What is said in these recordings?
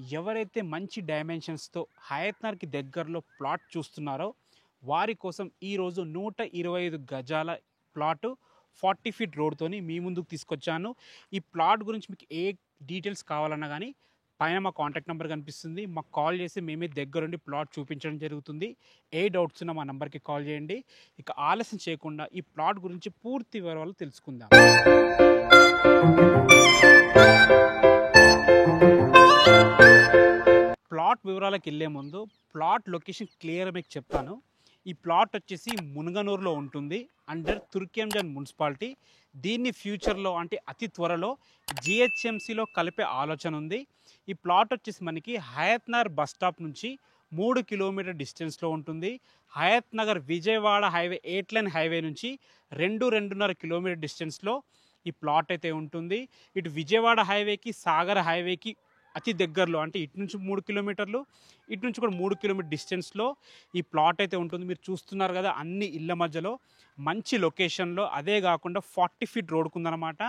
ఎవరైతే మంచి డైమెన్షన్స్‌తో హయత్‌నగర్‌కి దగ్గరలో ప్లాట్ చూస్తున్నారో వారి కోసం ఈరోజు 125 గజాల ప్లాటు 40 ఫీట్ రోడ్‌తోని మీ ముందుకు తీసుకొచ్చాను. ఈ ప్లాట్ గురించి మీకు ఏ డీటెయిల్స్ కావాలన్నా గానీ పైన మా కాంటాక్ట్ నంబర్ కనిపిస్తుంది. మాకు కాల్ చేసి మేమే దగ్గరుండి ప్లాట్ చూపించడం జరుగుతుంది. ఏ డౌట్స్ ఉన్నా మా నంబర్‌కి కాల్ చేయండి. ఇక ఆలస్యం చేయకుండా ఈ ప్లాట్ గురించి పూర్తి వివరాలు తెలుసుకుందాం. ప్లాట్ వివరాలకెళ్ళే ముందు ప్లాట్ లొకేషన్ క్లియర్‌గా మీకు చెప్తాను. ఈ ప్లాట్ వచ్చేసి మునుగనూరులో ఉంటుంది. Under Turkayamjal municipality. దీన్ని ఫ్యూచర్‌లో అంటే అతి త్వరలో జీహెచ్ఎంసీలో కలిపే ఆలోచన ఉంది. ఈ ప్లాట్ వచ్చేసి మనకి హయత్‌నగర్ బస్ స్టాప్ నుంచి 3 కిలోమీటర్ డిస్టెన్స్‌లో ఉంటుంది. Hayathnagar Vijayawada highway 8 line highway నుంచి 2.5 కిలోమీటర్ డిస్టెన్స్‌లో ఈ ప్లాట్ అయితే ఉంటుంది. ఇటు విజయవాడ హైవేకి, సాగర్ హైవేకి అతి దగ్గరలో అంటే ఇటు నుంచి 3 కిలోమీటర్లు, ఇటు నుంచి కూడా 3 కిలోమీటర్ డిస్టెన్స్‌లో ఈ ప్లాట్ అయితే ఉంటుంది. మీరు చూస్తున్నారు కదా, అన్ని ఇళ్ళ మధ్యలో మంచి లొకేషన్‌లో, అదే కాకుండా 40 ఫీట్ రోడ్‌కు ఉందన్నమాట.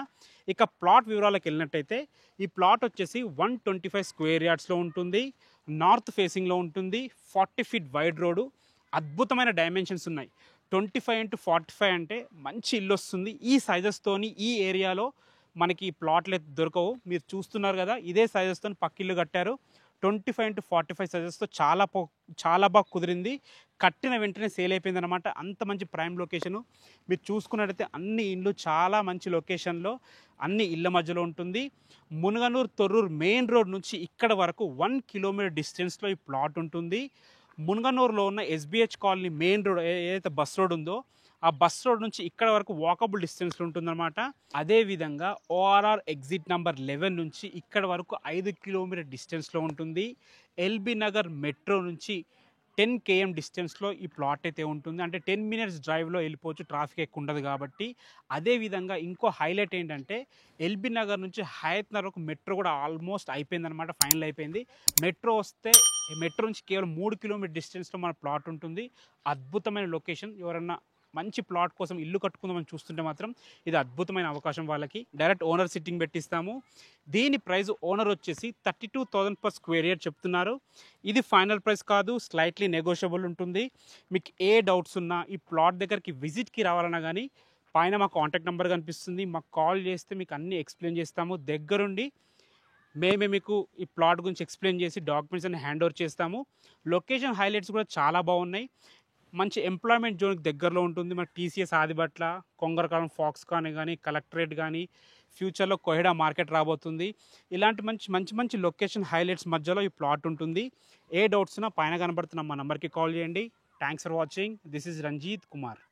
ఇక ప్లాట్ వివరాలకు వెళ్ళినట్టయితే ఈ ప్లాట్ వచ్చేసి 125 స్క్వేర్ యార్డ్స్‌లో ఉంటుంది. నార్త్ ఫేసింగ్‌లో ఉంటుంది. 40 ఫీట్ వైడ్ రోడ్డు. అద్భుతమైన డైమెన్షన్స్ ఉన్నాయి. 25x45 అంటే మంచి ఇల్లు వస్తుంది. ఈ సైజెస్తోని ఈ ఏరియాలో మనకి ప్లాట్లు అయితే దొరకవు. మీరు చూస్తున్నారు కదా, ఇదే సైజెస్తో పక్కిల్లు కట్టారు. 25x45 సైజెస్తో చాలా బాగా కుదిరింది. కట్టిన వెంటనే సేల్ అయిపోయిందనమాట. అంత మంచి ప్రైమ్ లొకేషను. మీరు చూసుకున్నట్టయితే అన్ని ఇండ్లు చాలా మంచి లొకేషన్లో అన్ని ఇళ్ళ మధ్యలో ఉంటుంది. మునుగనూరు తొర్రూరు మెయిన్ రోడ్ నుంచి ఇక్కడ వరకు 1 కిలోమీటర్ డిస్టెన్స్లో ఈ ప్లాట్ ఉంటుంది. మునుగనూరులో ఉన్న ఎస్బిహెచ్ కాలనీ మెయిన్ రోడ్ ఏదైతే బస్ రోడ్ ఉందో ఆ బస్ రోడ్ నుంచి ఇక్కడ వరకు వాకబుల్ డిస్టెన్స్లో ఉంటుందన్నమాట. అదేవిధంగా ఓఆర్ఆర్ ఎగ్జిట్ నెంబర్ 11 నుంచి ఇక్కడ వరకు 5 కిలోమీటర్ డిస్టెన్స్లో ఉంటుంది. ఎల్బీ నగర్ మెట్రో నుంచి 10 km డిస్టెన్స్లో ఈ ప్లాట్ అయితే ఉంటుంది. అంటే 10 మినిట్స్ డ్రైవ్లో వెళ్ళిపోవచ్చు, ట్రాఫిక్ ఎక్కువ ఉండదు కాబట్టి. అదేవిధంగా ఇంకో హైలైట్ ఏంటంటే ఎల్బీ నగర్ నుంచి హయత్‌నగర్ వరకు మెట్రో కూడా ఆల్మోస్ట్ అయిపోయిందనమాట, ఫైనల్ అయిపోయింది. మెట్రో వస్తే మెట్రో నుంచి కేవలం 3 కిలోమీటర్ డిస్టెన్స్లో మన ప్లాట్ ఉంటుంది. అద్భుతమైన లొకేషన్. ఎవరన్నా మంచి ప్లాట్ కోసం ఇల్లు కట్టుకుందామని చూస్తుంటే మాత్రం ఇది అద్భుతమైన అవకాశం. వాళ్ళకి డైరెక్ట్ ఓనర్ సిట్టింగ్ పెట్టిస్తాము. దీని ప్రైస్ ఓనర్ వచ్చేసి 32,000 పర్ స్క్వేర్ యార్డ్ చెప్తున్నారు. ఇది ఫైనల్ ప్రైస్ కాదు, స్లైట్లీ నెగోషియబుల్ ఉంటుంది. మీకు ఏ డౌట్స్ ఉన్నా ఈ ప్లాట్ దగ్గరికి విజిట్కి రావాలన్నా కానీ పైన మా కాంటాక్ట్ నెంబర్ కనిపిస్తుంది. మాకు కాల్ చేస్తే మీకు అన్నీ ఎక్స్ప్లెయిన్ చేస్తాము. దగ్గరుండి మేమే మీకు ఈ ప్లాట్ గురించి ఎక్స్ప్లెయిన్ చేసి డాక్యుమెంట్స్ అన్ని హ్యాండ్ ఓవర్ చేస్తాము. లొకేషన్ హైలైట్స్ కూడా చాలా బాగున్నాయి. మంచి ఎంప్లాయ్మెంట్ జోన్కి దగ్గరలో ఉంటుంది. మన టీసీఎస్ ఆదిబట్ల, కొంగరకాలం ఫాక్స్కాన్ కానీ, కలెక్టరేట్ కానీ, ఫ్యూచర్లో కోహెడా మార్కెట్ రాబోతుంది. ఇలాంటి మంచి లొకేషన్ హైలైట్స్ మధ్యలో ఈ ప్లాట్ ఉంటుంది. ఏ డౌట్స్ ఉన్నా పైన కనబడుతున్న మా నెంబర్కి కాల్ చేయండి. Thanks for watching. This is Ranjith Kumar.